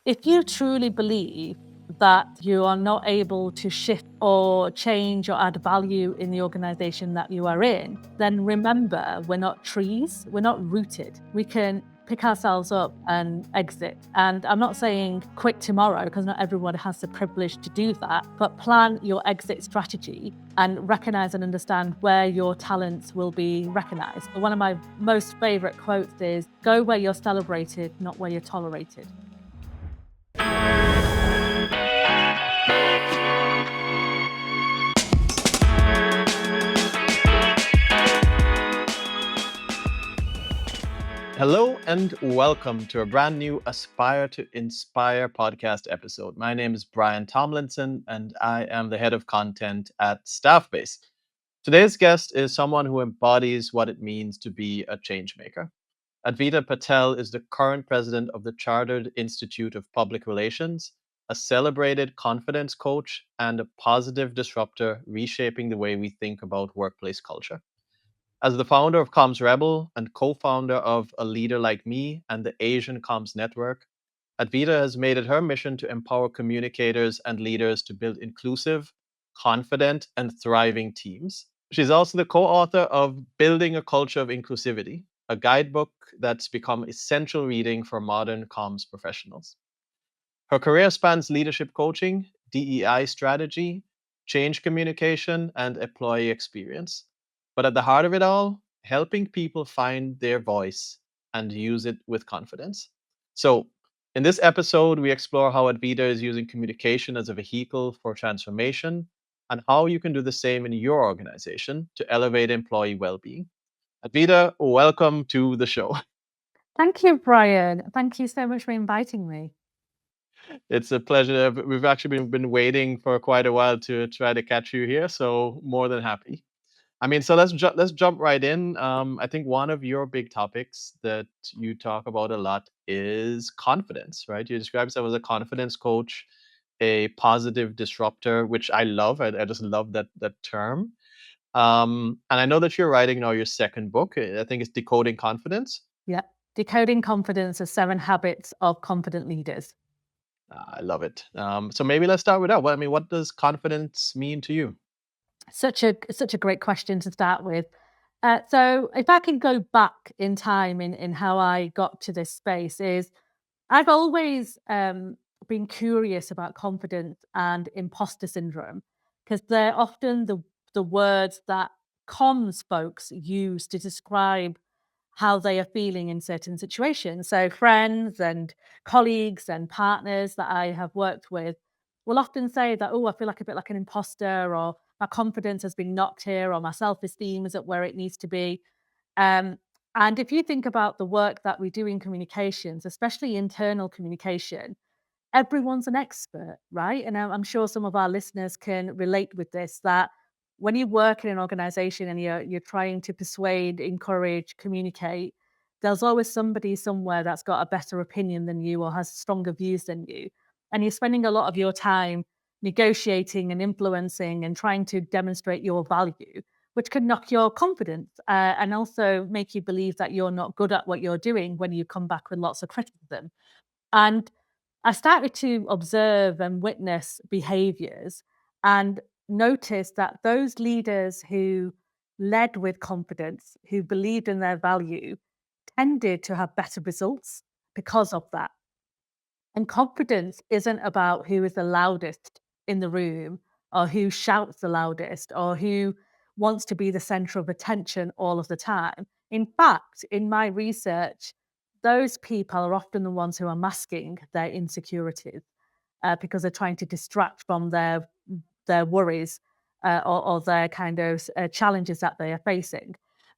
If you truly believe that you are not able to shift or change or add value in the organization that you are in, then remember, we're not trees, we're not rooted. We can pick ourselves up and exit. And I'm not saying quit tomorrow, because not everyone has the privilege to do that, but plan your exit strategy and recognize and understand where your talents will be recognized. One of my most favorite quotes is, go where you're celebrated, not where you're tolerated. Hello and welcome to a brand new Aspire to Inspire podcast episode. My name is Brian Tomlinson and I am the head of content at Staffbase. Today's guest is someone who embodies what it means to be a changemaker. Advita Patel is the current president of the Chartered Institute of Public Relations, a celebrated confidence coach, and a positive disruptor reshaping the way we think about workplace culture. As the founder of Comms Rebel and co-founder of A Leader Like Me and the Asian Comms Network, Advita has made it her mission to empower communicators and leaders to build inclusive, confident, and thriving teams. She's also the co-author of Building a Culture of Inclusivity, a guidebook that's become essential reading for modern comms professionals. Her career spans leadership coaching, DEI strategy, change communication, and employee experience. But at the heart of it all, helping people find their voice and use it with confidence. So, in this episode, we explore how Advita is using communication as a vehicle for transformation and how you can do the same in your organization to elevate employee well being. Advita, welcome to the show. Thank you, Brian. Thank you so much for inviting me. It's a pleasure. We've actually been waiting for quite a while to try to catch you here, so more than happy. I mean, so let's jump right in. I think one of your big topics that you talk about a lot is confidence, right? You describe yourself as a confidence coach, a positive disruptor, which I love. I just love that term. And I know that you're writing now your second book. I think it's Decoding Confidence. Yeah. Decoding Confidence: The 7 Habits of Confident Leaders. I love it. So maybe let's start with that. What does confidence mean to you? Such a great question to start with. So if I can go back in time in how I got to this space, is I've always been curious about confidence and imposter syndrome, because they're often the words that comms folks use to describe how they are feeling in certain situations. So friends and colleagues and partners that I have worked with will often say that, oh, I feel like a bit like an imposter, or my confidence has been knocked here, or my self-esteem isn't where it needs to be. Um, and if you think about the work that we do in communications, especially internal communication, everyone's an expert, right? And I'm sure some of our listeners can relate with this, that when you work in an organization and you're trying to persuade, encourage, communicate, there's always somebody somewhere that's got a better opinion than you or has stronger views than you. And you're spending a lot of your time negotiating and influencing and trying to demonstrate your value, which can knock your confidence and also make you believe that you're not good at what you're doing when you come back with lots of criticism. And I started to observe and witness behaviors and notice that those leaders who led with confidence, who believed in their value, tended to have better results because of that. And confidence isn't about who is the loudest in the room, or who shouts the loudest, or who wants to be the center of attention all of the time. In fact, in my research, those people are often the ones who are masking their insecurities because they're trying to distract from their worries or their kind of challenges that they are facing.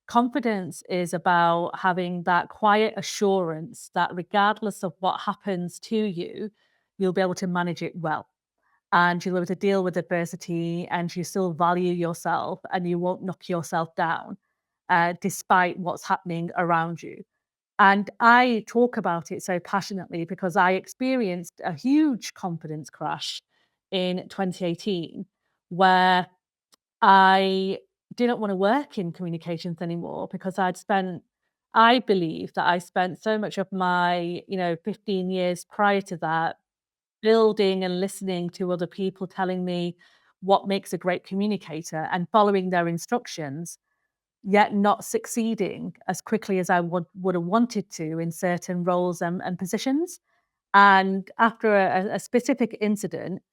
Confidence is about having that quiet assurance that regardless of what happens to you, you'll be able to manage it well. And you'll be able to deal with adversity, and you still value yourself and you won't knock yourself down despite what's happening around you. And I talk about it so passionately because I experienced a huge confidence crash in 2018, where I didn't want to work in communications anymore because I'd spent I believe that I spent so much of my, 15 years prior to that building and listening to other people telling me what makes a great communicator and following their instructions, yet not succeeding as quickly as I would have wanted to in certain roles and positions. And after a specific incident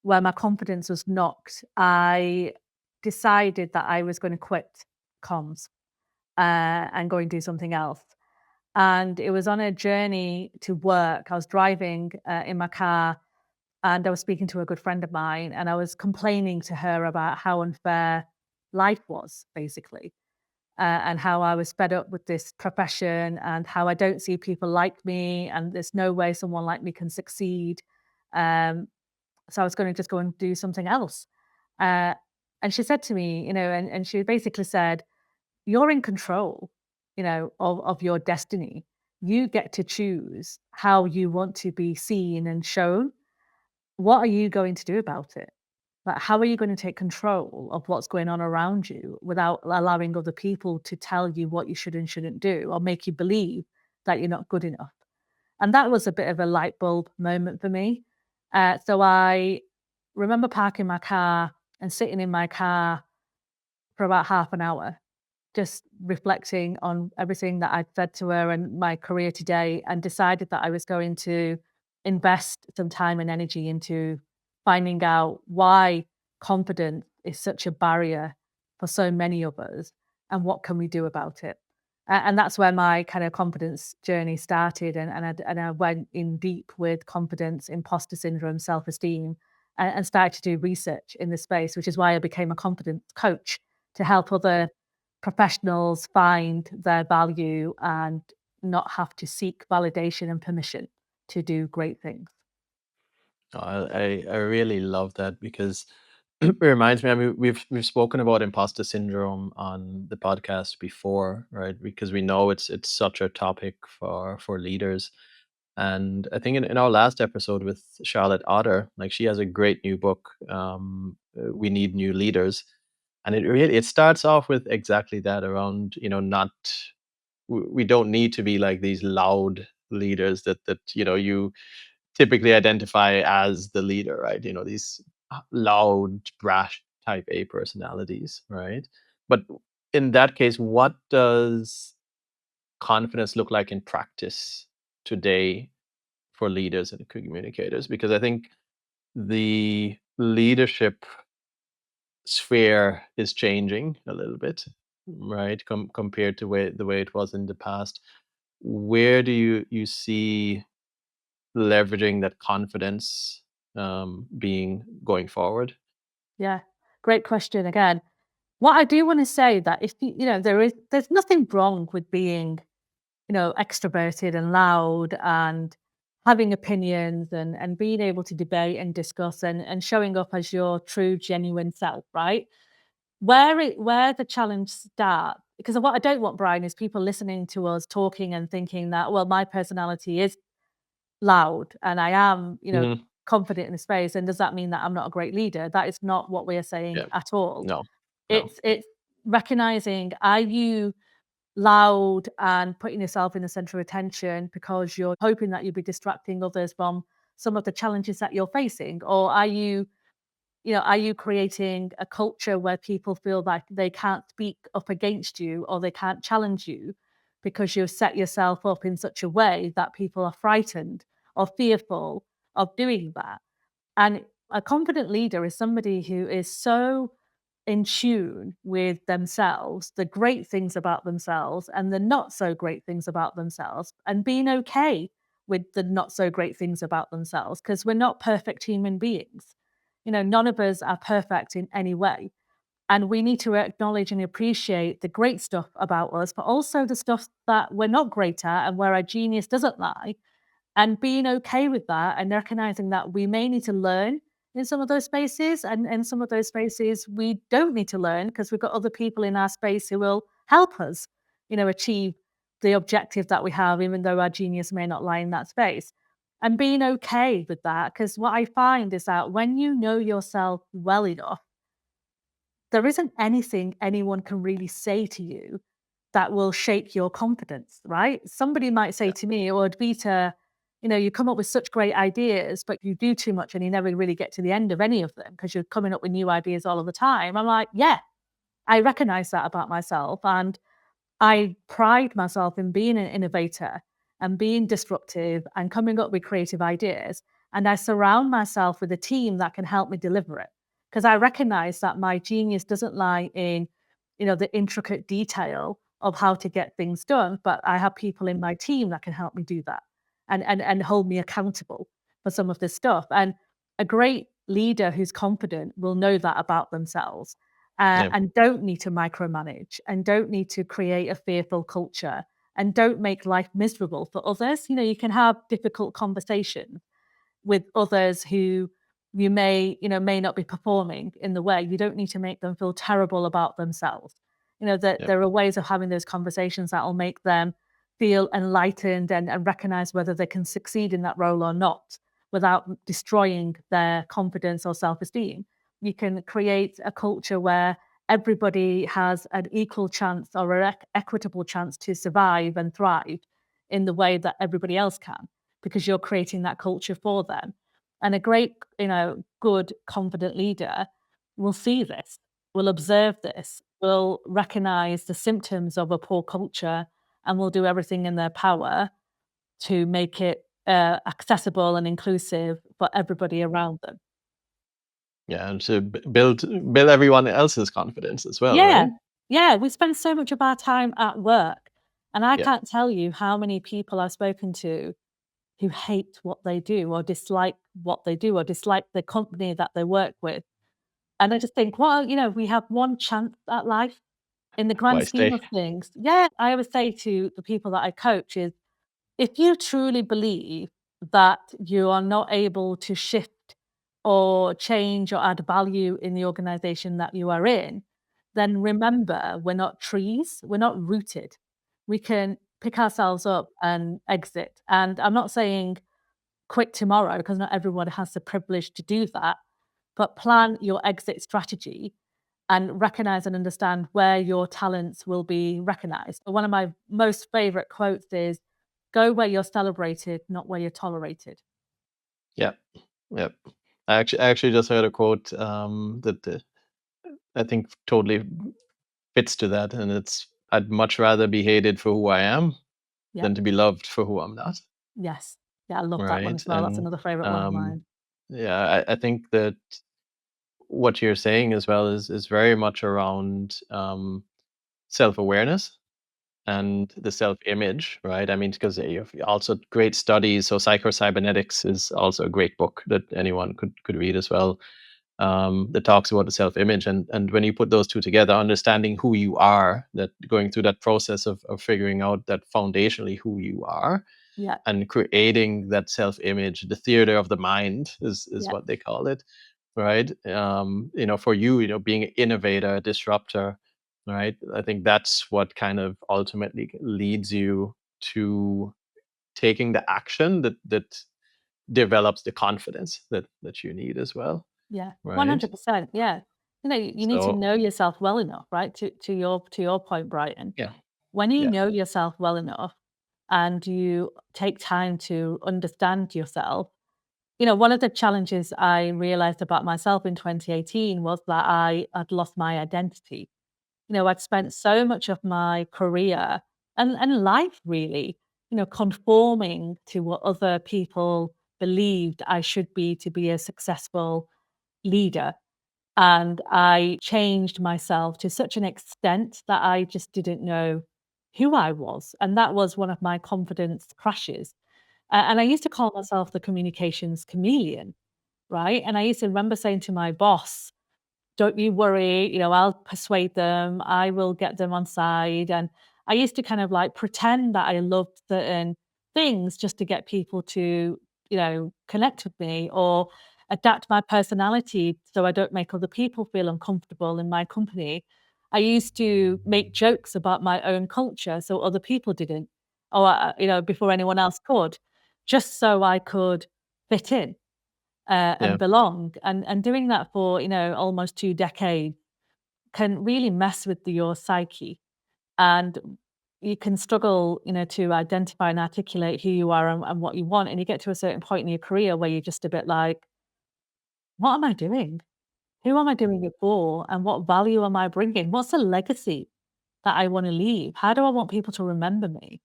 where my confidence was knocked, I decided that I was going to quit comms and go and do something else. And it was on a journey to work. I was driving in my car and I was speaking to a good friend of mine and I was complaining to her about how unfair life was, basically, and how I was fed up with this profession and how I don't see people like me and there's no way someone like me can succeed. Um, so I was going to just go and do something else. Uh, and she said to me, and she basically said, "You're in control, of your destiny. You get to choose how you want to be seen and shown. What are you going to do about it? Like, how are you going to take control of what's going on around you without allowing other people to tell you what you should and shouldn't do or make you believe that you're not good enough?" And that was a bit of a light bulb moment for me. So I remember parking my car and sitting in my car for about half an hour just reflecting on everything that I'd said to her and my career today, and decided that I was going to invest some time and energy into finding out why confidence is such a barrier for so many of us and what can we do about it. And that's where my kind of confidence journey started. And I went in deep with confidence, imposter syndrome, self esteem, and started to do research in this space, which is why I became a confidence coach to help other professionals find their value and not have to seek validation and permission to do great things. I really love that because it reminds me. I mean, we've spoken about imposter syndrome on the podcast before, right? Because we know it's such a topic for leaders. And I think in our last episode with Charlotte Otter, like she has a great new book, "We Need New Leaders," and it starts off with exactly that around not we don't need to be like these loud leaders that you typically identify as the leader, right? These loud, brash type A personalities, right? But in that case, what does confidence look like in practice today for leaders and communicators? Because I think the leadership sphere is changing a little bit, right? Compared to the way it was in the past. Where do you see leveraging that confidence being going forward? Yeah, great question again. What I do want to say that if there's nothing wrong with being, extroverted and loud and having opinions and being able to debate and discuss and showing up as your true genuine self, right? Where the challenge starts, because what I don't want, Brian, is people listening to us talking and thinking that, well, my personality is loud and I am, Hmm. confident in the space. And does that mean that I'm not a great leader? That is not what we are saying Yeah. at all. No. No. It's recognizing, are you loud and putting yourself in the center of attention because you're hoping that you'll be distracting others from some of the challenges that you're facing? Or are you creating a culture where people feel like they can't speak up against you or they can't challenge you because you've set yourself up in such a way that people are frightened or fearful of doing that? And a confident leader is somebody who is so in tune with themselves, the great things about themselves and the not so great things about themselves, and being okay with the not so great things about themselves because we're not perfect human beings. None of us are perfect in any way. And we need to acknowledge and appreciate the great stuff about us, but also the stuff that we're not great at and where our genius doesn't lie, and being okay with that and recognizing that we may need to learn in some of those spaces, and in some of those spaces we don't need to learn because we've got other people in our space who will help us achieve the objective that we have, even though our genius may not lie in that space. And being okay with that, because what I find is that when you know yourself well enough, there isn't anything anyone can really say to you that will shake your confidence, right? Somebody might say Yeah. to me, or Advita, you come up with such great ideas, but you do too much and you never really get to the end of any of them because you're coming up with new ideas all of the time. I'm like, yeah, I recognize that about myself. And I pride myself in being an innovator and being disruptive and coming up with creative ideas. And I surround myself with a team that can help me deliver it. Because I recognize that my genius doesn't lie in, the intricate detail of how to get things done, but I have people in my team that can help me do that and hold me accountable for some of this stuff. And a great leader who's confident will know that about themselves Yeah. and don't need to micromanage and don't need to create a fearful culture and don't make life miserable for others. You can have difficult conversations with others who may not be performing in the way. You don't need to make them feel terrible about themselves. That Yeah. there are ways of having those conversations that will make them feel enlightened and recognize whether they can succeed in that role or not without destroying their confidence or self-esteem. You can create a culture where everybody has an equal chance or an equitable chance to survive and thrive in the way that everybody else can because you're creating that culture for them. And a great, good, confident leader will see this, will observe this, will recognize the symptoms of a poor culture, and will do everything in their power to make it accessible and inclusive for everybody around them. Yeah. And to build everyone else's confidence as well, Yeah. right? Yeah. We spend so much of our time at work. And I Yeah. can't tell you how many people I've spoken to who hate what they do or dislike what they do or dislike the company that they work with. And I just think, well, we have one chance at life in the grand Why scheme stay? of things. Yeah, I always say to the people that I coach is if you truly believe that you are not able to shift or change or add value in the organization that you are in, then remember we're not trees, we're not rooted. We can pick ourselves up and exit. And I'm not saying quit tomorrow because not everyone has the privilege to do that, but plan your exit strategy and recognize and understand where your talents will be recognized. One of my most favorite quotes is go where you're celebrated, not where you're tolerated. Yeah. Yeah. I actually just heard a quote that I think totally fits to that, and it's I'd much rather be hated for who I am Yep. than to be loved for who I'm not. Yes. Yeah, I love that one Right. as well. That's And another favorite one of um, mine. yeah, I think that what you're saying as well is very much around self awareness and the self image, right? I mean, because you have also great studies. So psychocybernetics is also a great book that anyone could read as well. That talks about the self image, and when you put those two together, understanding who you are, that going through that process of figuring out that foundationally who you are, Yeah. and creating that self image, the theater of the mind is Yeah. what they call it, right? For you, being an innovator, a disruptor, right? I think that's what kind of ultimately leads you to taking the action that develops the confidence that you need as well, Yeah. right? 100%. Yeah. You need to So know yourself well enough, right? To your point, Brighton. yeah, When you yeah, know yourself well enough and you take time to understand yourself, one of the challenges I realized about myself in 2018 was that I had lost my identity. I'd spent so much of my career and life really, conforming to what other people believed I should be to be a successful leader. And I changed myself to such an extent that I just didn't know who I was. And that was one of my confidence crashes. And I used to call myself the communications chameleon, right? And I used to remember saying to my boss, don't you worry, I'll persuade them, I will get them on side. And I used to kind of like pretend that I loved certain things just to get people to, connect with me or adapt my personality so I don't make other people feel uncomfortable in my company. I used to make jokes about my own culture so other people didn't, or, before anyone else could, just so I could fit in yeah, and belong. And doing that for almost 2 decades can really mess with your psyche. And you can struggle, to identify and articulate who you are and what you want. And you get to a certain point in your career where you're just a bit like, what am I doing? Who am I doing it for? And what value am I bringing? What's the legacy that I want to leave? How do I want people to remember me?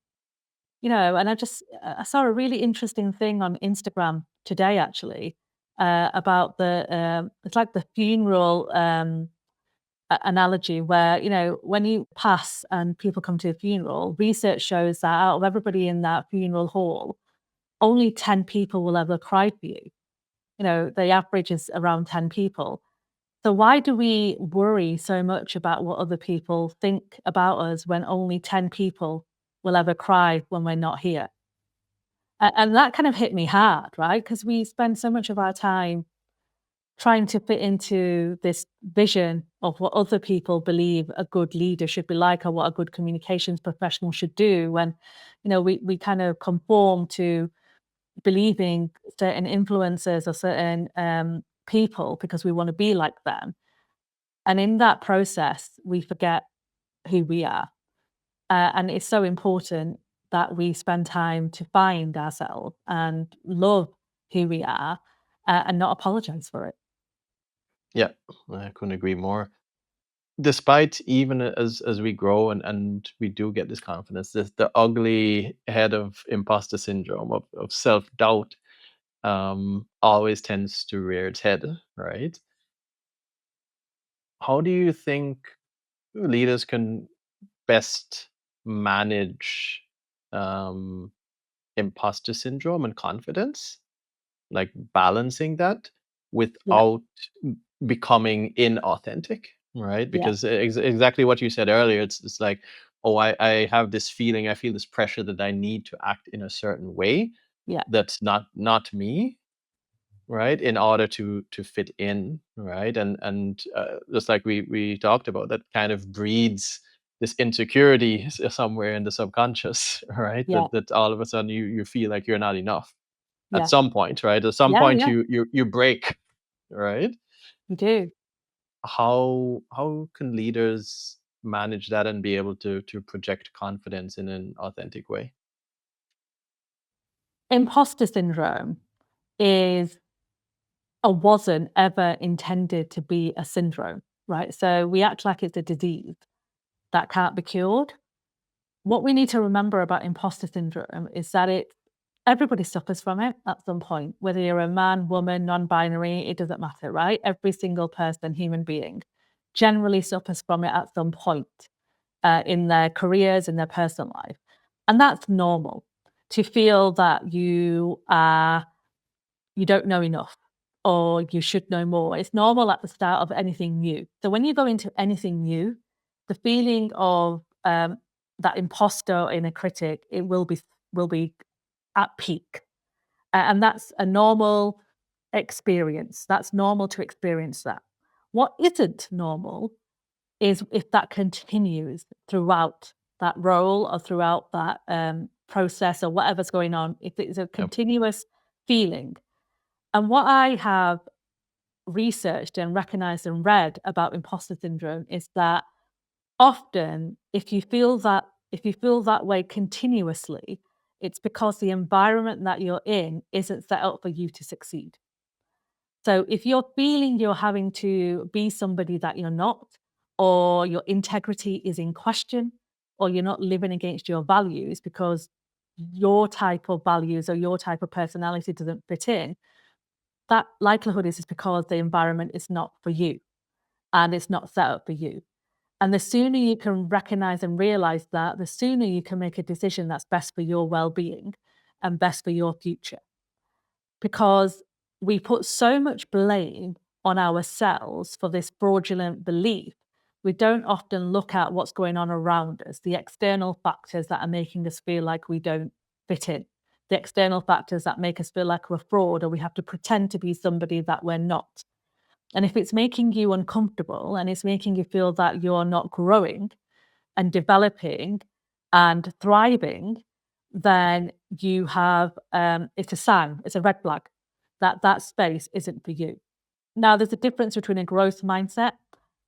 And I saw a really interesting thing on Instagram today, actually, about it's like the funeral analogy where, when you pass and people come to a funeral, research shows that out of everybody in that funeral hall, only 10 people will ever cry for you. The average is around 10 people. So why do we worry so much about what other people think about us when only 10 people will ever cry when we're not here? And that kind of hit me hard, right? Because we spend so much of our time trying to fit into this vision of what other people believe a good leader should be like or what a good communications professional should do when, we kind of conform to believing certain influencers or certain people because we want to be like them. And in that process, we forget who we are. And it's so important that we spend time to find ourselves and love who we are and not apologize for it. Yeah, I couldn't agree more. Despite even as we grow and we do get this confidence, this the ugly head of imposter syndrome of self-doubt always tends to rear its head, right? How do you think leaders can best manage um, imposter syndrome and confidence, like balancing that Yeah, without becoming inauthentic, right? yeah, Because exactly what you said earlier, it's like, oh, I have this feeling, I feel this pressure that I need to act in a certain way yeah, that's not me, right, in order to fit in, right? And just like we talked about, that kind of breeds this insecurity somewhere in the subconscious, right? yeah, That all of a sudden you feel like you're not enough at yeah, some point, right? At some yeah, point yeah, you break, right? you do. How can leaders manage that and be able to project confidence in an authentic way? Imposter syndrome is or wasn't ever intended to be a syndrome, right? So we act like it's a disease that can't be cured. What we need to remember about imposter syndrome is that everybody suffers from it at some point, whether you're a man, woman, non-binary, it doesn't matter, right? Every single person, human being, generally suffers from it at some point in their careers, in their personal life. And that's normal to feel that you don't know enough or you should know more. It's normal at the start of anything new. So when you go into anything new, the feeling of that imposter in a critic, it will be at peak. And that's a normal experience. That's normal to experience that. What isn't normal is if that continues throughout that role or throughout that process or whatever's going on, if it's a Yep. continuous feeling. And what I have researched and recognized and read about imposter syndrome is that often if you feel that way continuously, it's because the environment that you're in isn't set up for you to succeed. So if you're feeling you're having to be somebody that you're not, or your integrity is in question, or you're not living against your values because your type of values or your type of personality doesn't fit in, that likelihood is because the environment is not for you and it's not set up for you. And the sooner you can recognize and realize that, the sooner you can make a decision that's best for your well being and best for your future. Because we put so much blame on ourselves for this fraudulent belief. We don't often look at what's going on around us, the external factors that are making us feel like we don't fit in, the external factors that make us feel like we're fraud or we have to pretend to be somebody that we're not. And if it's making you uncomfortable and it's making you feel that you're not growing and developing and thriving, then you have it's a sign, it's a red flag that that space isn't for you. Now, there's a difference between a growth mindset.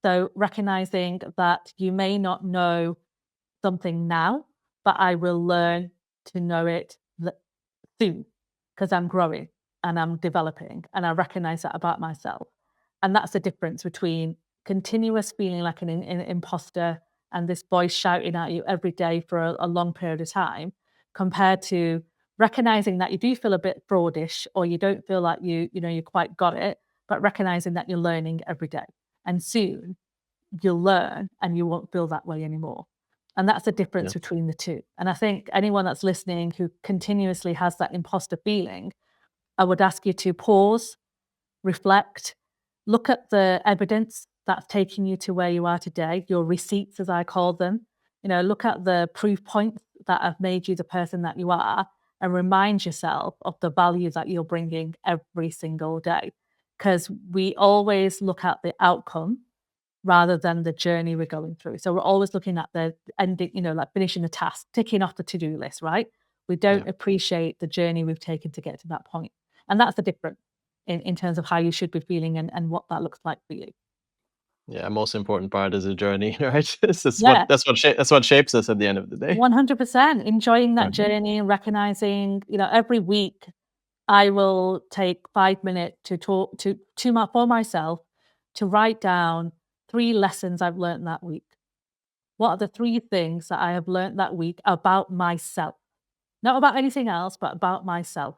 So recognizing that you may not know something now, but I will learn to know it soon because I'm growing and I'm developing and I recognize that about myself. And that's the difference between continuous feeling like an imposter and this voice shouting at you every day for a long period of time compared to recognizing that you do feel a bit fraudish or you don't feel like you quite got it, but recognizing that you're learning every day. And soon you'll learn and you won't feel that way anymore. And that's the Yeah. difference between the two. And I think anyone that's listening who continuously has that imposter feeling, I would ask you to pause, reflect, look at the evidence that's taking you to where you are today, your receipts, as I call them. Look at the proof points that have made you the person that you are and remind yourself of the value that you're bringing every single day. Because we always look at the outcome rather than the journey we're going through. So we're always looking at the ending, like finishing a task, ticking off the to-do list, right? We Yeah. don't appreciate the journey we've taken to get to that point. And that's the difference in terms of how you should be feeling and what that looks like for you. Yeah, most important part is the journey, right? This is Yeah, that's what shapes us at the end of the day. 100% enjoying that Right. journey and recognizing, every week I will take 5 minutes to talk for myself to write down 3 lessons I've learned that week. What are the 3 things that I have learned that week about myself? Not about anything else, but about myself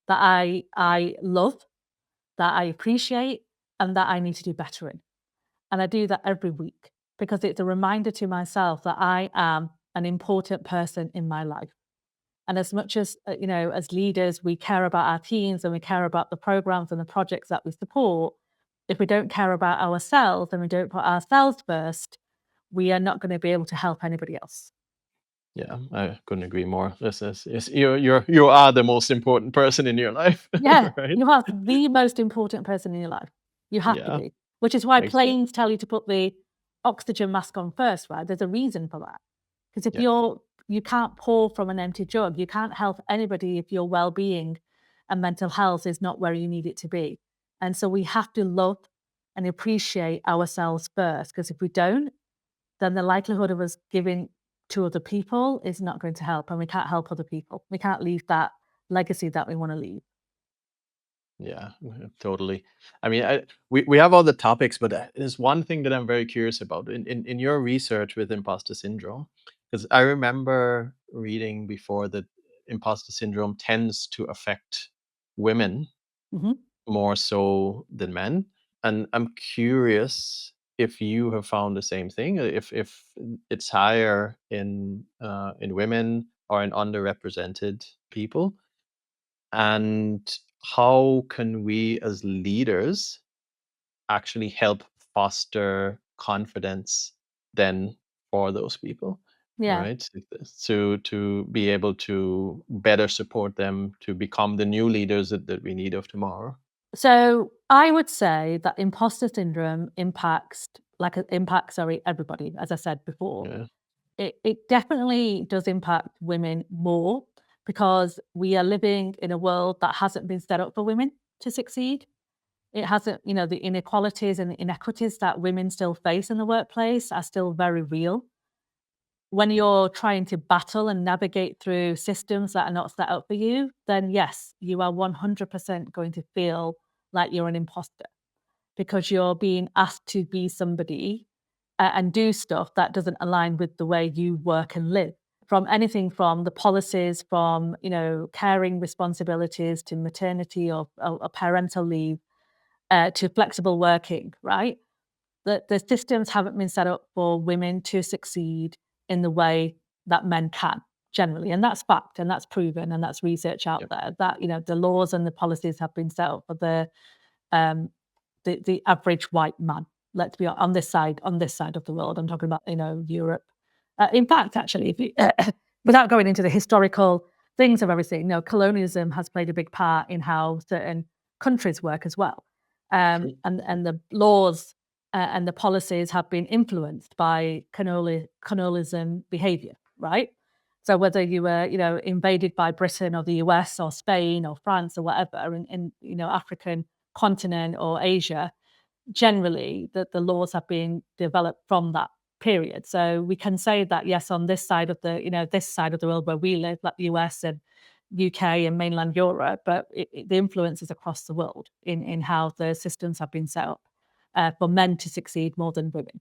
that I love, that I appreciate, and that I need to do better in. And I do that every week because it's a reminder to myself that I am an important person in my life. And as much as, as leaders, we care about our teams and we care about the programs and the projects that we support. If we don't care about ourselves and we don't put ourselves first, we are not going to be able to help anybody else. Yeah, I couldn't agree more. This is you are the most important person in your life, Yeah, right? you are the most important person in your life. You have to Yeah, be, which is why exactly. planes tell you to put the oxygen mask on first, right? There's a reason for that. Because if Yeah, you can't pour from an empty jug, you can't help anybody if your well-being and mental health is not where you need it to be. And so we have to love and appreciate ourselves first, because if we don't, then the likelihood of us giving to other people is not going to help, and we can't help other people. We can't leave that legacy that we want to leave. yeah, totally. I mean, we have all the topics, but there's one thing that I'm very curious about in your research with imposter syndrome, because I remember reading before that imposter syndrome tends to affect women Mhm. more so than men. And I'm curious if you have found the same thing, if it's higher in women or in underrepresented people, and how can we as leaders actually help foster confidence then for those people, Yeah. right? To be able to better support them to become the new leaders that we need of tomorrow. So I would say that imposter syndrome impacts everybody, as I said before. Yeah. It definitely does impact women more because we are living in a world that hasn't been set up for women to succeed. It hasn't, the inequalities and the inequities that women still face in the workplace are still very real. When you're trying to battle and navigate through systems that are not set up for you, then yes, you are 100% going to feel like you're an imposter because you're being asked to be somebody and do stuff that doesn't align with the way you work and live. From anything from the policies, from caring responsibilities to maternity or parental leave, to flexible working, right? The systems haven't been set up for women to succeed in the way that men can generally. And that's fact and that's proven and that's research out Yep. there that, the laws and the policies have been set up for um, the average white man. Let's be on this side of the world. I'm talking about Europe. In fact, actually, if you, without going into the historical things of everything, colonialism has played a big part in how certain countries work as well, True. and the laws and the policies have been influenced by colonialism behaviour, right? So whether you were, invaded by Britain or the US or Spain or France or whatever in African continent or Asia, generally the laws have been developed from that period. So we can say that, yes, on this side of the, this side of the world where we live, like the US and UK and mainland Europe, but the influence is across the world in how the systems have been set up for men to succeed more than women.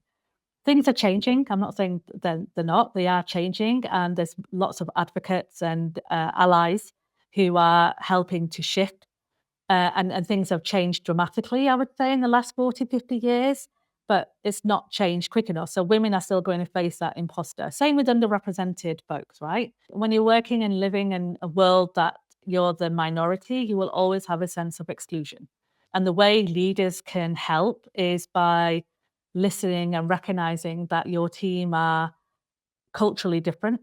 Things are changing. I'm not saying they're not. They are changing, and there's lots of advocates and allies who are helping to shift and things have changed dramatically, I would say, in the last 40, 50 years, but it's not changed quick enough. So women are still going to face that imposter. Same with underrepresented folks, right? When you're working and living in a world that you're the minority, you will always have a sense of exclusion. And the way leaders can help is by listening and recognizing that your team are culturally different.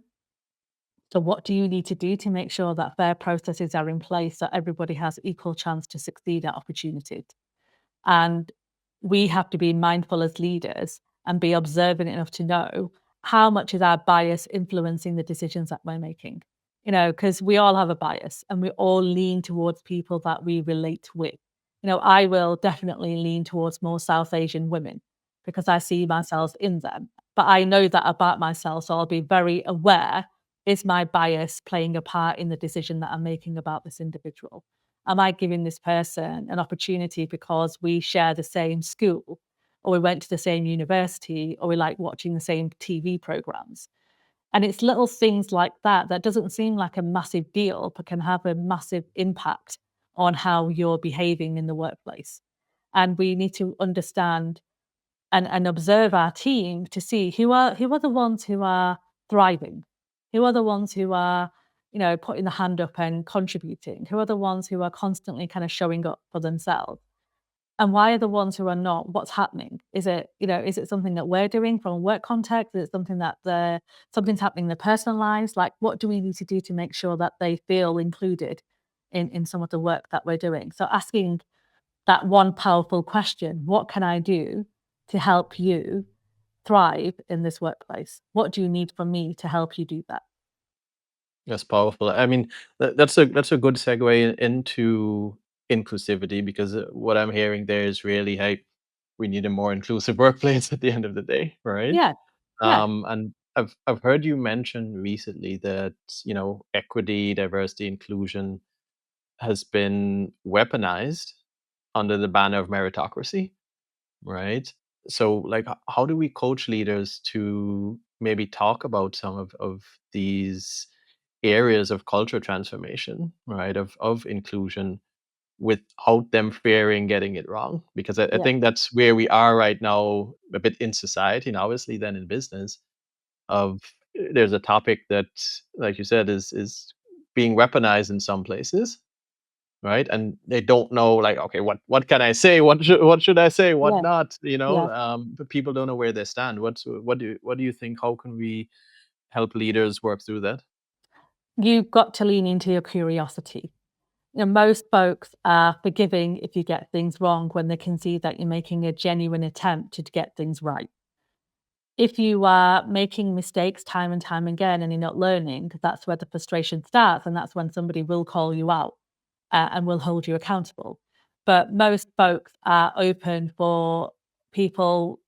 So what do you need to do to make sure that fair processes are in place so everybody has equal chance to succeed at opportunities? And we have to be mindful as leaders and be observant enough to know how much is our bias influencing the decisions that we're making. Because we all have a bias and we all lean towards people that we relate with. I will definitely lean towards more South Asian women because I see myself in them. But I know that about myself, so I'll be very aware, is my bias playing a part in the decision that I'm making about this individual? Am I giving this person an opportunity because we share the same school or we went to the same university or we like watching the same TV programs? And it's little things like that that doesn't seem like a massive deal, but can have a massive impact on how you're behaving in the workplace. And we need to understand and observe our team to see who are the ones who are thriving, who are the ones who are, putting the hand up and contributing, who are the ones who are constantly kind of showing up for themselves, and why are the ones who are not? What's happening? Is it something that we're doing from a work context? Is it something that something's happening in their personal lives? Like, what do we need to do to make sure that they feel included in some of the work that we're doing? So asking that one powerful question, what can I do to help you thrive in this workplace? What do you need from me to help you do that? That's powerful. I mean, that's a good segue into inclusivity because what I'm hearing there is really, hey, we need a more inclusive workplace at the end of the day, right? Yeah, yeah, And I've heard you mention recently that equity, diversity, inclusion has been weaponized under the banner of meritocracy, right? So, like, how do we coach leaders to maybe talk about some of these areas of culture transformation, right? Of inclusion without them fearing getting it wrong? Because I yeah, think that's where we are right now, a bit in society, and obviously then in business. Of There's a topic that, like you said, is being weaponized in some places, right? And they don't know, like, okay, what can I say? What should I say? What yeah, not? yeah. But people don't know where they stand. What do you think? How can we help leaders work through that? You've got to lean into your curiosity. Most folks are forgiving if you get things wrong when they can see that you're making a genuine attempt to get things right. If you are making mistakes time and time again and you're not learning, that's where the frustration starts, and that's when somebody will call you out and will hold you accountable. But most folks are open for people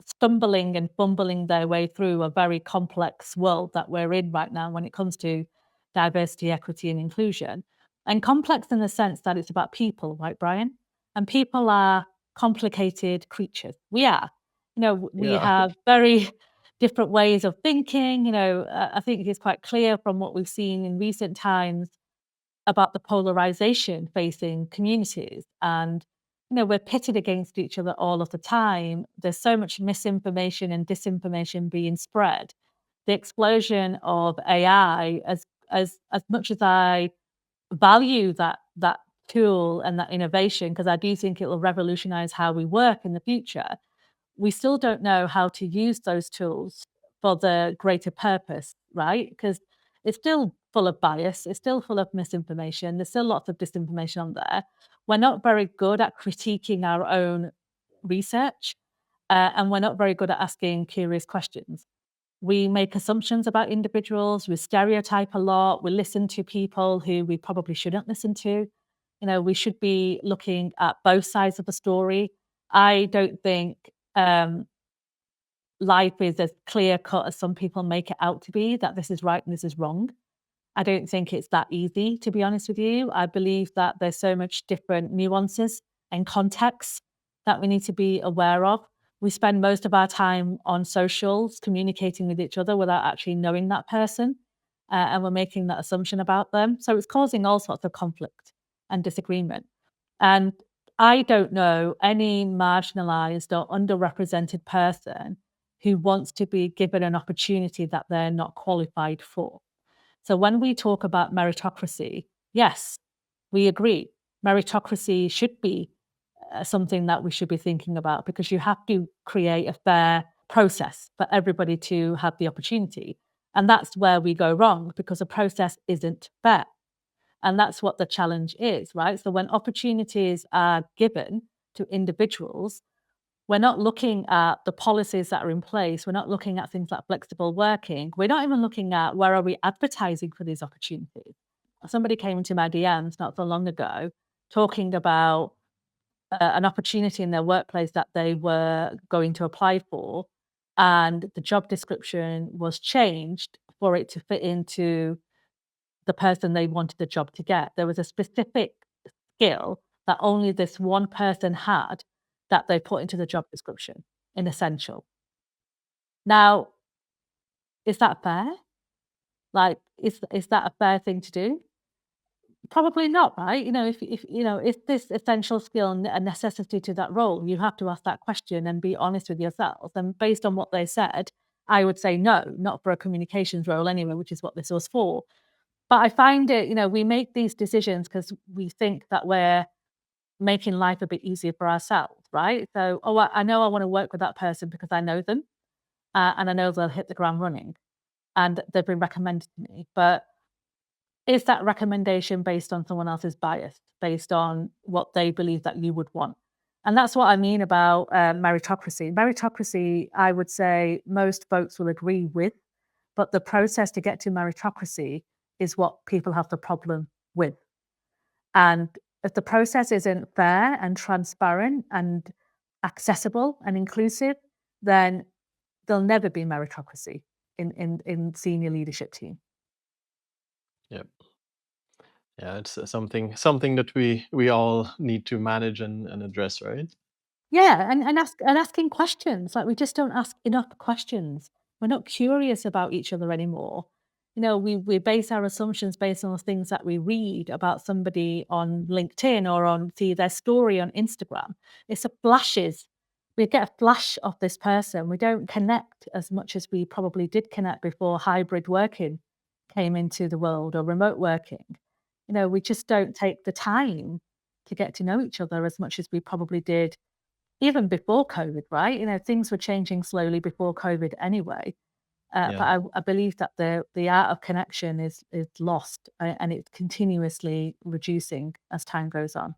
stumbling and fumbling their way through a very complex world that we're in right now when it comes to diversity, equity, and inclusion. And complex in the sense that it's about people, right, Brian? And people are complicated creatures. We are. We Yeah. have very different ways of thinking. I think it's quite clear from what we've seen in recent times about the polarization facing communities. And, we're pitted against each other all of the time. There's so much misinformation and disinformation being spread. The explosion of AI, as much as I value that tool and that innovation, because I do think it will revolutionize how we work in the future, we still don't know how to use those tools for the greater purpose, right? Because it's still full of bias, it's still full of misinformation, there's still lots of disinformation on there. We're not very good at critiquing our own research, and we're not very good at asking curious questions. We make assumptions about individuals, we stereotype a lot, we listen to people who we probably shouldn't listen to. We should be looking at both sides of the story. I don't think life is as clear cut as some people make it out to be, that this is right and this is wrong. I don't think it's that easy, to be honest with you. I believe that there's so much different nuances and contexts that we need to be aware of. We spend most of our time on socials communicating with each other without actually knowing that person, and we're making that assumption about them. So it's causing all sorts of conflict and disagreement. And I don't know any marginalized or underrepresented person who wants to be given an opportunity that they're not qualified for. So when we talk about meritocracy, yes, we agree. Meritocracy should be something that we should be thinking about, because you have to create a fair process for everybody to have the opportunity. And that's where we go wrong, because the process isn't fair. And that's what the challenge is, right? So when opportunities are given to individuals, we're not looking at the policies that are in place. We're not looking at things like flexible working. We're not even looking at where are we advertising for these opportunities. Somebody came into my DMs not so long ago talking about an opportunity in their workplace that they were going to apply for, and the job description was changed for it to fit into the person they wanted the job to get. There was a specific skill that only this one person had that they put into the job description in essential. Now, is that fair? Like, is that a fair thing to do? Probably not, right? If is this essential skill a necessity to that role? You have to ask that question and be honest with yourself. And based on what they said, I would say no, not for a communications role anyway, which is what this was for. But I find it, we make these decisions because we think that we're making life a bit easier for ourselves, right? So, oh, I know I want to work with that person because I know them, and I know they'll hit the ground running, and they've been recommended to me. But is that recommendation based on someone else's bias, based on what they believe that you would want? And that's what I mean about meritocracy. Meritocracy, I would say most folks will agree with, but the process to get to meritocracy is what people have the problem with. And if the process isn't fair and transparent and accessible and inclusive, then there'll never be meritocracy in senior leadership team. Yeah. Yeah, it's something that we all need to manage and address, right? Yeah, and asking questions. Like, we just don't ask enough questions. We're not curious about each other anymore. We base our assumptions based on the things that we read about somebody on LinkedIn or on see their story on Instagram. It's a flashes. We get a flash of this person. We don't connect as much as we probably did connect before hybrid working came into the world, or remote working. We just don't take the time to get to know each other as much as we probably did even before COVID, right? Things were changing slowly before COVID anyway. But Yeah. I believe that the art of connection is lost, and it's continuously reducing as time goes on.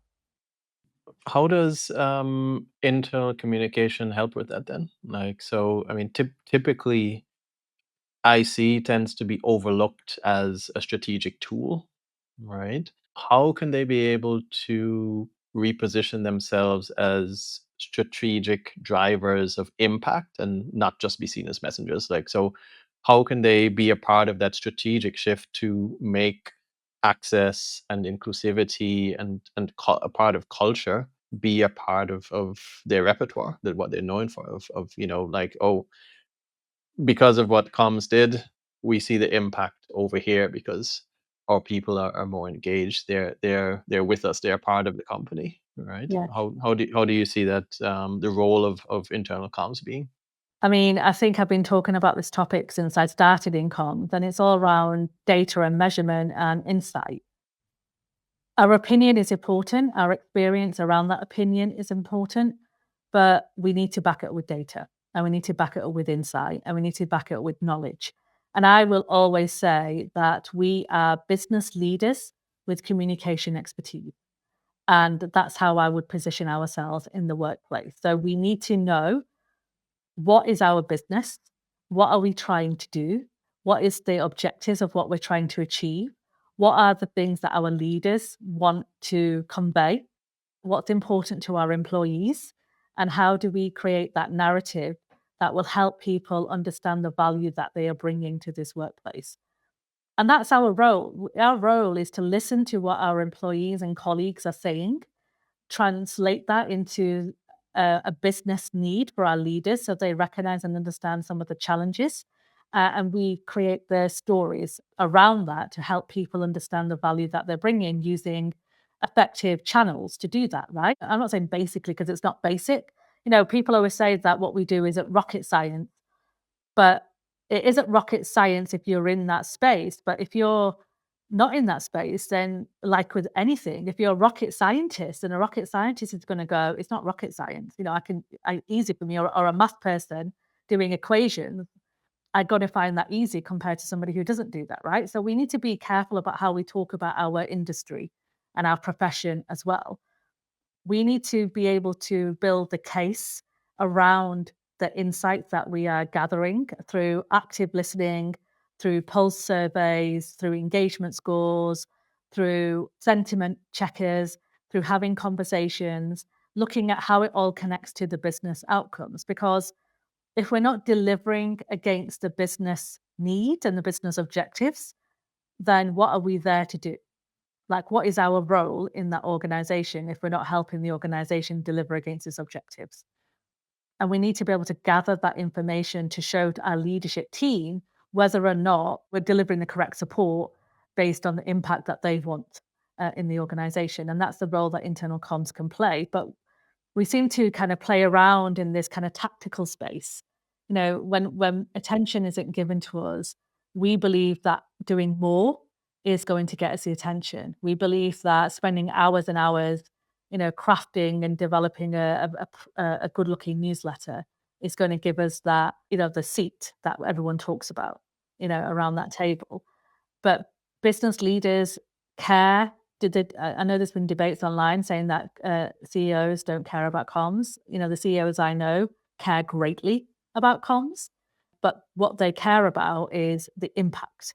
How does internal communication help with that then? Like, so, I mean, typically IC tends to be overlooked as a strategic tool, right? How can they be able to reposition themselves as strategic drivers of impact and not just be seen as messengers? Like, so how can they be a part of that strategic shift to make access and inclusivity and a part of culture be a part of their repertoire, that what they're known for, of like, oh, because of what comms did, we see the impact over here because our people are more engaged. They're with us. They're part of the company, right? Yeah. How do you see that, the role of internal comms being? I mean, I think I've been talking about this topic since I started in comms, and it's all around data and measurement and insight. Our opinion is important. Our experience around that opinion is important, but we need to back it up with data, and we need to back it up with insight, and we need to back it up with knowledge. And I will always say that we are business leaders with communication expertise. And that's how I would position ourselves in the workplace. So we need to know, what is our business? What are we trying to do? What is the objectives of what we're trying to achieve? What are the things that our leaders want to convey? What's important to our employees? And how do we create that narrative that will help people understand the value that they are bringing to this workplace. And that's our role. Our role is to listen to what our employees and colleagues are saying, translate that into a business need for our leaders so they recognize and understand some of the challenges. And we create their stories around that to help people understand the value that they're bringing using effective channels to do that, right? I'm not saying basically because it's not basic. People always say that what we do isn't rocket science, but it isn't rocket science if you're in that space. But if you're not in that space, then like with anything, if you're a rocket scientist and a rocket scientist is going to go, it's not rocket science. Easy for me, or a math person doing equations, I got to find that easy compared to somebody who doesn't do that, right? So we need to be careful about how we talk about our industry and our profession as well. We need to be able to build the case around the insights that we are gathering through active listening, through pulse surveys, through engagement scores, through sentiment checkers, through having conversations, looking at how it all connects to the business outcomes. Because if we're not delivering against the business needs and the business objectives, then what are we there to do? Like, what is our role in that organization if we're not helping the organization deliver against its objectives? And we need to be able to gather that information to show to our leadership team whether or not we're delivering the correct support based on the impact that they want in the organization. And that's the role that internal comms can play. But we seem to kind of play around in this kind of tactical space. When attention isn't given to us, we believe that doing more is going to get us the attention. We believe that spending hours and hours, crafting and developing a good looking newsletter is going to give us that, the seat that everyone talks about, around that table. But business leaders care. I know there's been debates online saying that CEOs don't care about comms. The CEOs I know care greatly about comms, but what they care about is the impact.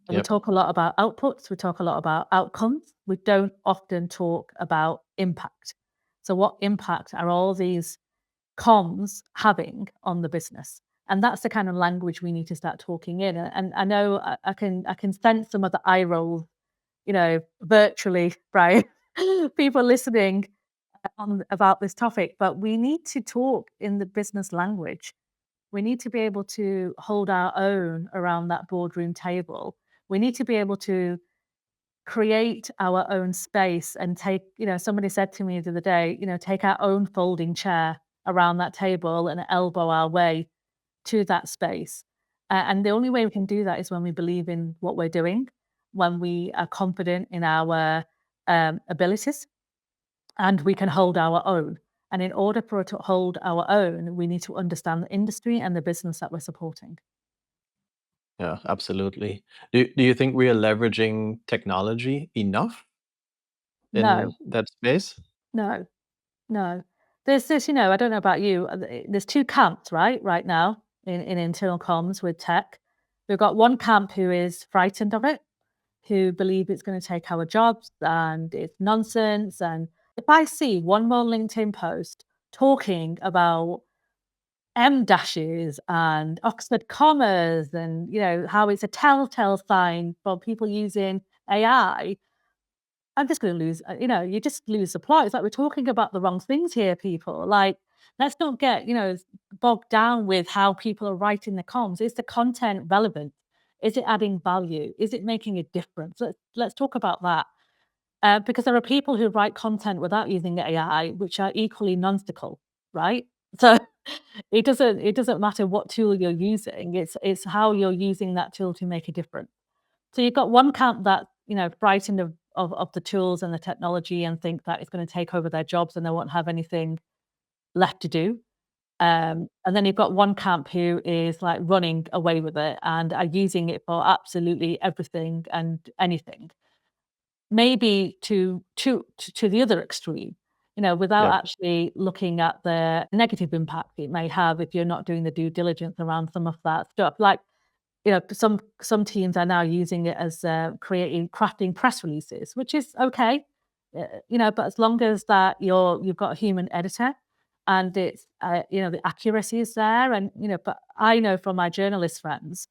And we Yep. talk a lot about outputs, we talk a lot about outcomes. We don't often talk about impact. So, what impact are all these comms having on the business? And that's the kind of language we need to start talking in. And I know I can sense some of the eye rolls, virtually, right? People listening on about this topic, but we need to talk in the business language. We need to be able to hold our own around that boardroom table. We need to be able to create our own space and take, somebody said to me the other day, take our own folding chair around that table and elbow our way to that space. And the only way we can do that is when we believe in what we're doing, when we are confident in our abilities, and we can hold our own. And in order for us to hold our own, we need to understand the industry and the business that we're supporting. Yeah, absolutely. Do you think we are leveraging technology enough in No, that space? no, no. There's this, I don't know about you, there's two camps, right now in internal comms with tech. We've got one camp who is frightened of it, who believe it's going to take our jobs and it's nonsense. And if I see one more LinkedIn post talking about M dashes and Oxford commas and how it's a telltale sign for people using AI, I'm just going to lose. You just lose the plot. It's like we're talking about the wrong things here, people. Like, let's not get bogged down with how people are writing the comms. Is the content relevant? Is it adding value? Is it making a difference? Let's talk about that. Because there are people who write content without using AI, which are equally nonstical, right? So it doesn't matter what tool you're using. It's how you're using that tool to make a difference. So you've got one camp that frightened of the tools and the technology and think that it's going to take over their jobs and they won't have anything left to do. And then you've got one camp who is like running away with it and are using it for absolutely everything and anything. Maybe to the other extreme, without Yep. actually looking at the negative impact it may have if you're not doing the due diligence around some of that stuff. Like, some teams are now using it as crafting press releases, which is okay. But as long as that you've got a human editor and it's, the accuracy is there. And, but I know from my journalist friends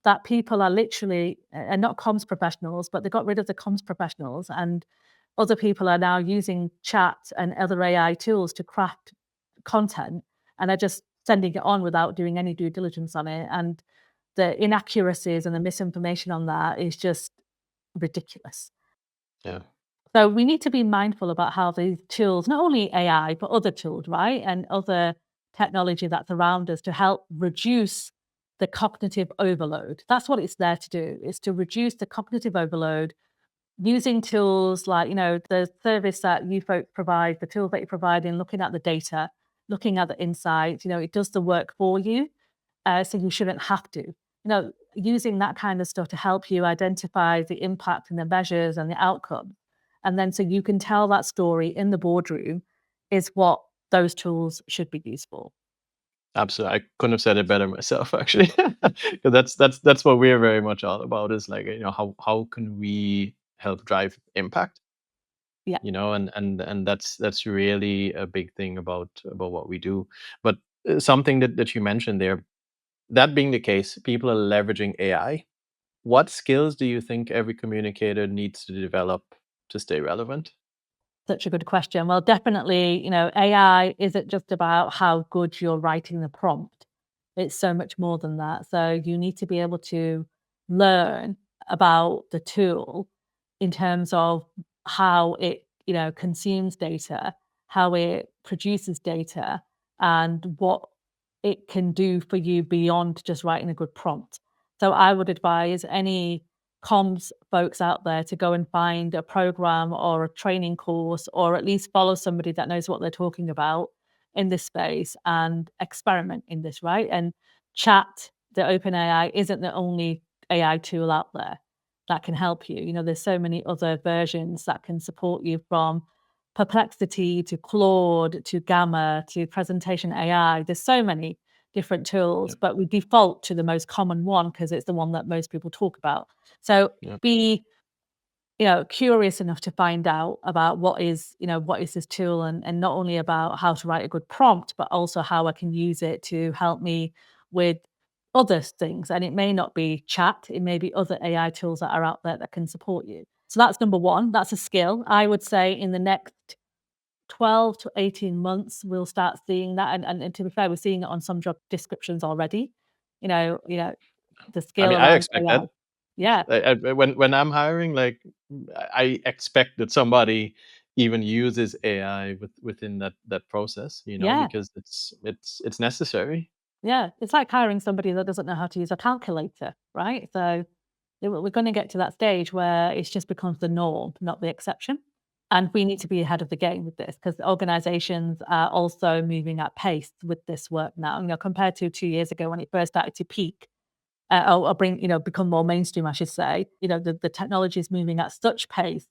that people are literally, and not comms professionals, but they got rid of the comms professionals, and other people are now using chat and other AI tools to craft content, and are just sending it on without doing any due diligence on it. And the inaccuracies and the misinformation on that is just ridiculous. Yeah. So we need to be mindful about how these tools, not only AI, but other tools, right? And other technology that's around us to help reduce the cognitive overload. That's what it's there to do, is to reduce the cognitive overload using tools like, the service that you folks provide, the tools that you provide in looking at the data, looking at the insights, it does the work for you. So you shouldn't have to. Using that kind of stuff to help you identify the impact and the measures and the outcomes. And then so you can tell that story in the boardroom is what those tools should be used for. Absolutely. I couldn't have said it better myself, actually. 'Cause that's what we're very much all about, is like, how can we help drive impact? Yeah, And that's really a big thing about what we do. But something that you mentioned there, that being the case, people are leveraging AI. What skills do you think every communicator needs to develop to stay relevant? such a good question. Well, definitely, AI isn't just about how good you're writing the prompt. It's so much more than that. So you need to be able to learn about the tool in terms of how it, consumes data, how it produces data, and what it can do for you beyond just writing a good prompt. So I would advise any comms folks out there to go and find a program or a training course, or at least follow somebody that knows what they're talking about in this space and experiment in this, right? And chat, the open AI isn't the only AI tool out there that can help you. There's so many other versions that can support you, from Perplexity to Claude to Gamma to Presentation AI. There's so many different Yeah, tools, but we default to the most common one because it's the one that most people talk about. So yeah, be, curious enough to find out about what is this tool, and not only about how to write a good prompt, but also how I can use it to help me with other things. And it may not be chat, it may be other AI tools that are out there that can support you. So that's number one. That's a skill. I would say in the next 12 to 18 months, we'll start seeing that. And to be fair, we're seeing it on some job descriptions already. The I skill mean, I around expect that. AI. Yeah, When I'm hiring, like, I expect that somebody even uses AI within that process, yeah. because it's necessary. Yeah, it's like hiring somebody that doesn't know how to use a calculator, right? So we're going to get to that stage where it just becomes the norm, not the exception. And we need to be ahead of the game with this, because organizations are also moving at pace with this work now, compared to 2 years ago when it first started to peak. Or bring, become more mainstream, I should say. The technology is moving at such pace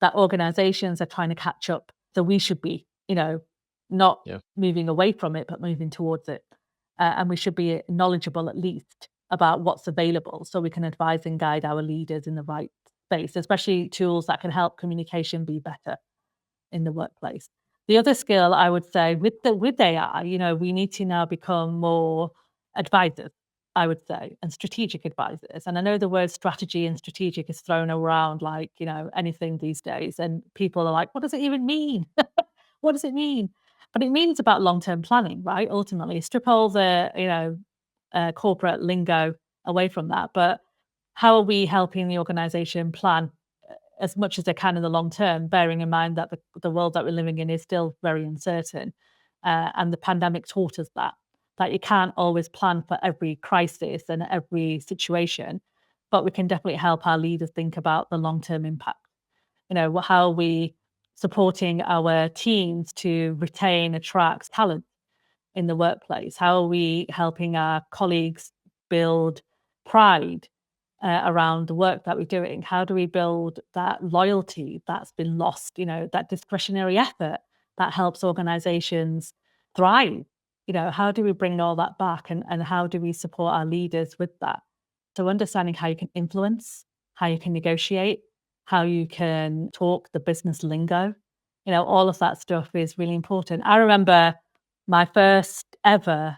that organizations are trying to catch up. So we should be, not Yeah, moving away from it, but moving towards it. And we should be knowledgeable at least about what's available, so we can advise and guide our leaders in the right space, especially tools that can help communication be better in the workplace. The other skill I would say with AI, we need to now become more advisors, I would say, and strategic advisors. And I know the word strategy and strategic is thrown around like, anything these days. And people are like, what does it even mean? What does it mean? But it means about long-term planning, right? Ultimately, strip all the, corporate lingo away from that. But how are we helping the organization plan as much as they can in the long term, bearing in mind that the world that we're living in is still very uncertain. And the pandemic taught us that you can't always plan for every crisis and every situation, but we can definitely help our leaders think about the long term impact. How are we supporting our teams to retain, attract talent in the workplace? How are we helping our colleagues build pride around the work that we're doing? How do we build that loyalty that's been lost, that discretionary effort that helps organizations thrive? How do we bring all that back, and how do we support our leaders with that? So understanding how you can influence, how you can negotiate, how you can talk the business lingo, all of that stuff is really important. I remember my first ever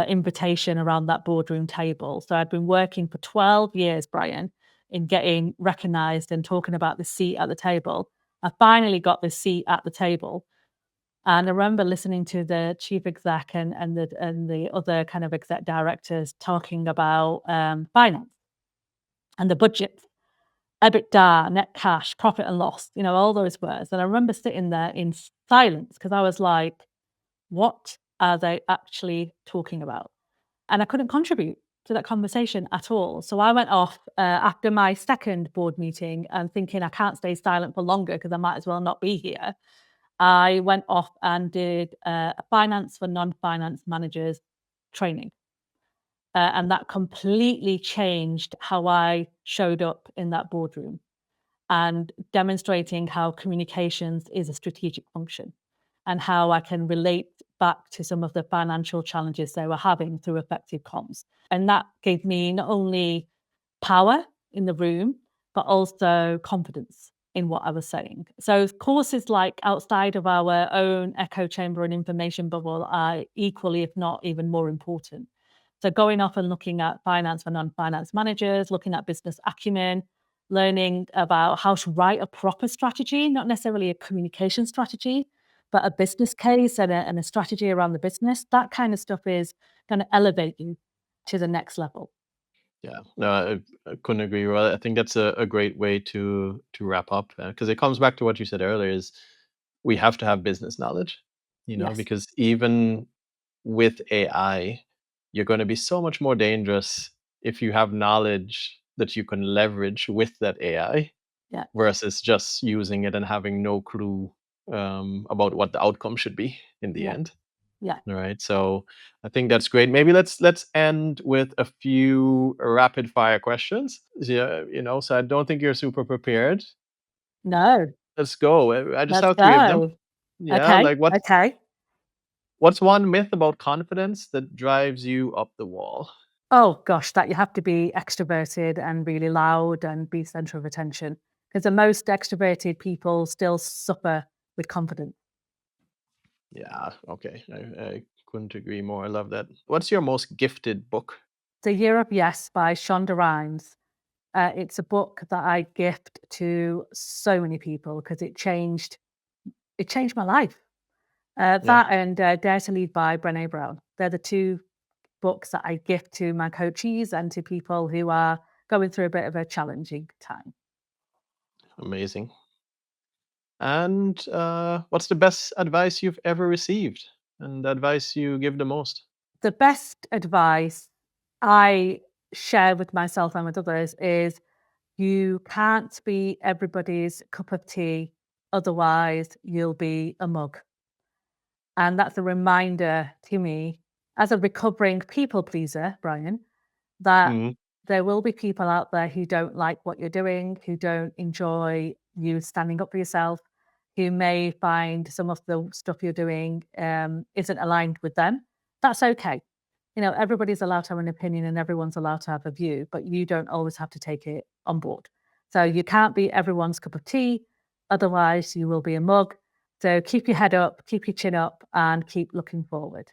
invitation around that boardroom table. So I'd been working for 12 years, Brian, in getting recognized and talking about the seat at the table. I finally got the seat at the table. And I remember listening to the chief exec and the other kind of exec directors talking about finance and the budget, EBITDA, net cash, profit and loss, all those words. And I remember sitting there in silence because I was like, what are they actually talking about? And I couldn't contribute to that conversation at all. So I went off after my second board meeting and thinking I can't stay silent for longer because I might as well not be here. I went off and did a finance for non-finance managers training. And that completely changed how I showed up in that boardroom and demonstrating how communications is a strategic function and how I can relate back to some of the financial challenges they were having through effective comms. And that gave me not only power in the room, but also confidence in what I was saying. So courses like outside of our own echo chamber and information bubble are equally, if not even more important. So going off and looking at finance for non-finance managers, looking at business acumen, learning about how to write a proper strategy, not necessarily a communication strategy, but a business case and a strategy around the business. That kind of stuff is going to elevate you to the next level. Yeah, no, I couldn't agree more. I think that's a great way to wrap up because it comes back to what you said earlier: is we have to have business knowledge, Yes. because even with AI, you're going to be so much more dangerous if you have knowledge that you can leverage with that AI Yeah. versus just using it and having no clue about what the outcome should be in the Yeah. end. Yeah. All right. So I think that's great. Maybe let's end with a few rapid fire questions. Yeah, so I don't think you're super prepared. No. Let's go. I just Let's have three of them. go. Yeah, Okay. like what's Okay. what's one myth about confidence that drives you up the wall? Oh gosh, that you have to be extroverted and really loud and be center of attention. Because the most extroverted people still suffer with confidence. Yeah, okay. I couldn't agree more. I love that. What's your most gifted book? The Year of Yes by Shonda Rhimes. It's a book that I gift to so many people because it changed my life. Yeah, That and Dare to Lead by Brené Brown. They're the two books that I gift to my coachees and to people who are going through a bit of a challenging time. amazing. And what's the best advice you've ever received and the advice you give the most? The best advice I share with myself and with others is you can't be everybody's cup of tea, otherwise, you'll be a mug. And that's a reminder to me as a recovering people pleaser, Brian, that Mhm. there will be people out there who don't like what you're doing, who don't enjoy you standing up for yourself, who may find some of the stuff you're doing isn't aligned with them. That's okay. Everybody's allowed to have an opinion and everyone's allowed to have a view, but you don't always have to take it on board. So you can't be everyone's cup of tea. Otherwise, you will be a mug. So keep your head up, keep your chin up, and keep looking forward.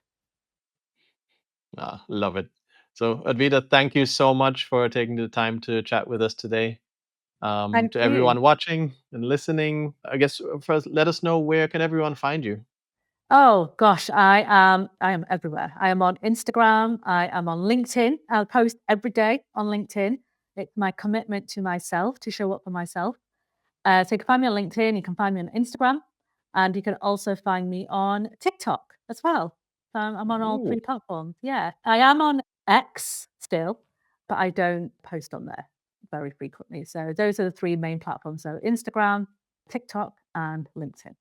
Ah, love it. So, Advita, thank you so much for taking the time to chat with us today. Thank To you. everyone watching and listening, I guess first let us know where can everyone find you. Oh gosh, I am everywhere. I am on Instagram, I am on LinkedIn. I post every day on LinkedIn. It's my commitment to myself to show up for myself. So you can find me on LinkedIn, you can find me on Instagram, and you can also find me on TikTok as well. So I'm on all Ooh, three platforms. Yeah. I am on X still, but I don't post on there very frequently. So those are the three main platforms. So Instagram, TikTok, and LinkedIn.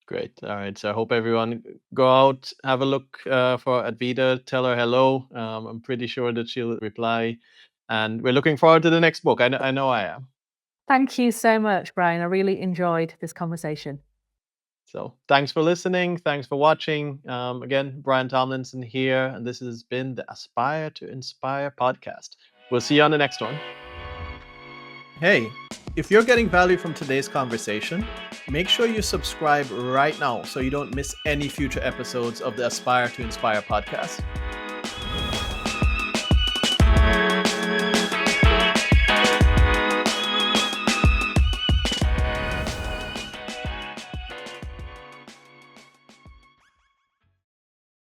great. All right. So I hope everyone go out, have a look for Advita, tell her hello. I'm pretty sure that she'll reply. And we're looking forward to the next book. I know I am. Thank you so much, Brian. I really enjoyed this conversation. So thanks for listening. Thanks for watching. Again, Brian Tomlinson here, and this has been the Aspire to Inspire podcast. We'll see you on the next one. Hey, If you're getting value from today's conversation, make sure you subscribe right now so you don't miss any future episodes of the Aspire to Inspire podcast.